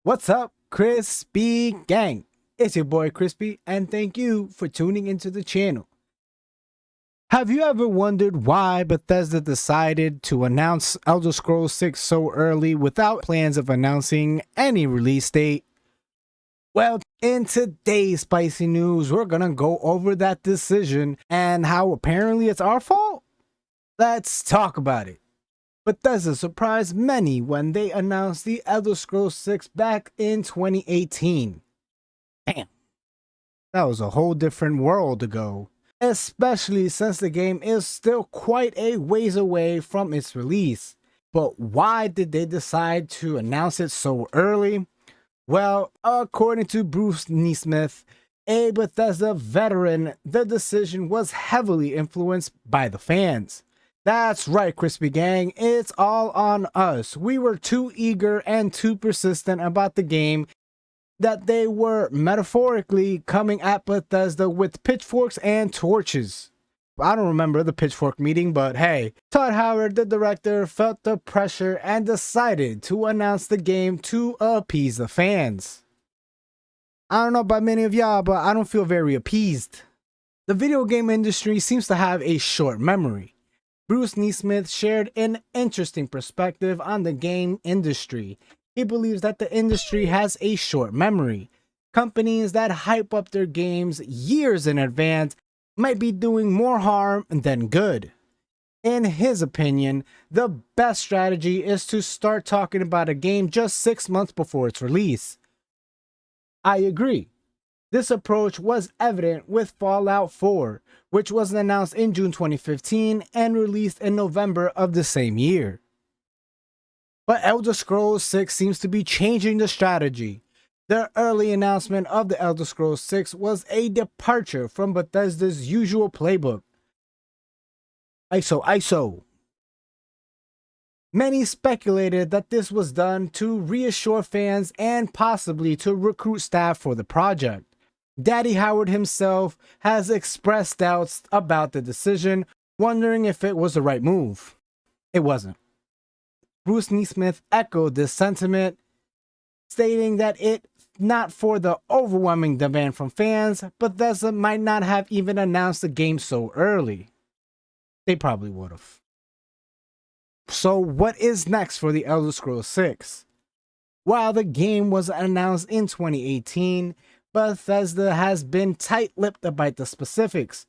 What's up, Crispy Gang? It's your boy Crispy, and thank you for tuning into the channel. Have you ever wondered why Bethesda decided to announce Elder Scrolls 6 so early without plans of announcing any release date? Well, in today's spicy news, we're gonna go over that decision and how apparently it's our fault. Let's talk about it. Bethesda surprised many when they announced the Elder Scrolls 6 back in 2018. Damn, that was a whole different world ago, especially since the game is still quite a ways away from its release. But why did they decide to announce it so early? Well, according to Bruce Nesmith, a Bethesda veteran, the decision was heavily influenced by the fans. That's right, Crispy Gang, it's all on us. We were too eager and too persistent about the game that they were metaphorically coming at Bethesda with pitchforks and torches. I don't remember the pitchfork meeting, but hey, Todd Howard, the director, felt the pressure and decided to announce the game to appease the fans. I don't know about many of y'all, but I don't feel very appeased. The video game industry seems to have a short memory. Bruce Nesmith shared an interesting perspective on the game industry. He believes that the industry has a short memory. Companies that hype up their games years in advance might be doing more harm than good. In his opinion, the best strategy is to start talking about a game just 6 months before its release. I agree. This approach was evident with Fallout 4, which was announced in June 2015 and released in November of the same year. But Elder Scrolls 6 seems to be changing the strategy. The early announcement of the Elder Scrolls 6 was a departure from Bethesda's usual playbook. ISO. Many speculated that this was done to reassure fans and possibly to recruit staff for the project. Daddy Howard himself has expressed doubts about the decision, wondering if it was the right move. It wasn't. Bruce Nesmith echoed this sentiment, stating that it not for the overwhelming demand from fans, Bethesda might not have even announced the game so early. They probably would have. So what is next for the Elder Scrolls 6? While the game was announced in 2018, Bethesda has been tight-lipped about the specifics.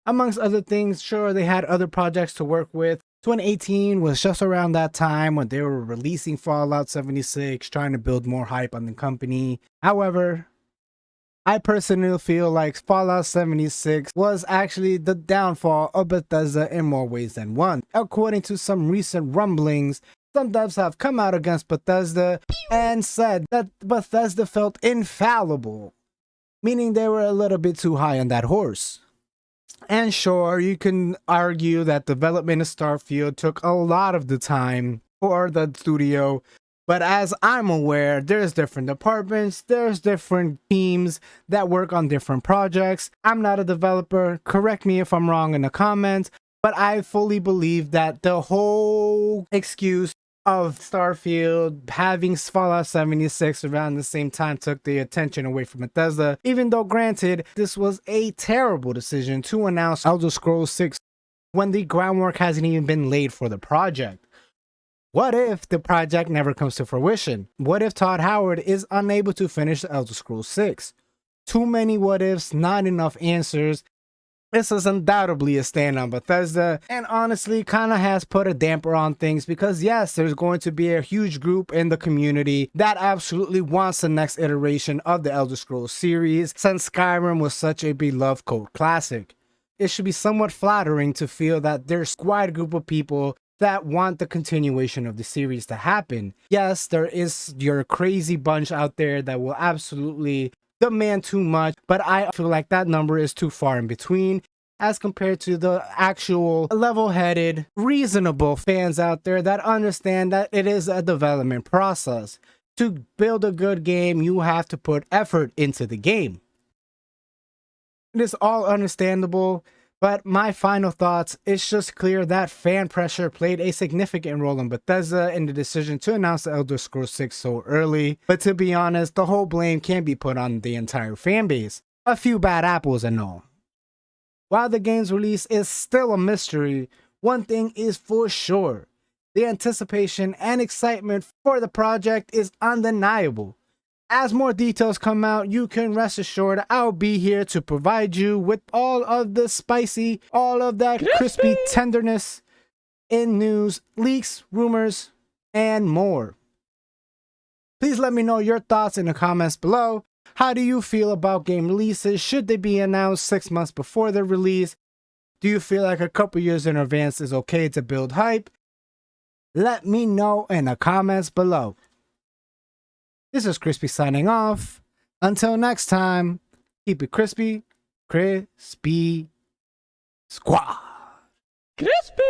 Amongst other things, sure, they had other projects to work with. 2018 was just around that time when they were releasing Fallout 76, trying to build more hype on the company. However, I personally feel like Fallout 76 was actually the downfall of Bethesda in more ways than one. According to some recent rumblings, some devs have come out against Bethesda and said that Bethesda felt infallible, meaning they were a little bit too high on that horse. And sure, you can argue that development of Starfield took a lot of the time for the studio, but as I'm aware, there's different departments, there's different teams that work on different projects. I'm not a developer, correct me if I'm wrong in the comments, but I fully believe that the whole excuse of Starfield having Fallout 76 around the same time took the attention away from Bethesda, even though granted, this was a terrible decision to announce Elder Scrolls 6 when the groundwork hasn't even been laid for the project. What if the project never comes to fruition? What if Todd Howard is unable to finish Elder Scrolls 6? Too many what ifs, not enough answers. This is undoubtedly a stand on Bethesda, and honestly kind of has put a damper on things because yes, there's going to be a huge group in the community that absolutely wants the next iteration of the Elder Scrolls series since Skyrim was such a beloved cult classic. It should be somewhat flattering to feel that there's a wide group of people that want the continuation of the series to happen. Yes, there is your crazy bunch out there that will absolutely demand too much, but I feel like that number is too far in between as compared to the actual level-headed, reasonable fans out there that understand that it is a development process. To build a good game, you have to put effort into the game. It is all understandable, But my final thoughts, it's just clear that fan pressure played a significant role in Bethesda in the decision to announce the Elder Scrolls 6 so early. But to be honest, the whole blame can't be put on the entire fan base. A few bad apples and all. While the game's release is still a mystery, one thing is for sure. The anticipation and excitement for the project is undeniable. As more details come out, you can rest assured I'll be here to provide you with all of the spicy, all of that crispy tenderness in news, leaks, rumors, and more. Please let me know your thoughts in the comments below. How do you feel about game releases? Should they be announced 6 months before their release? Do you feel like a couple years in advance is okay to build hype? Let me know in the comments below. This is Crispy signing off. Until next time, keep it crispy, crispy squad. Crispy!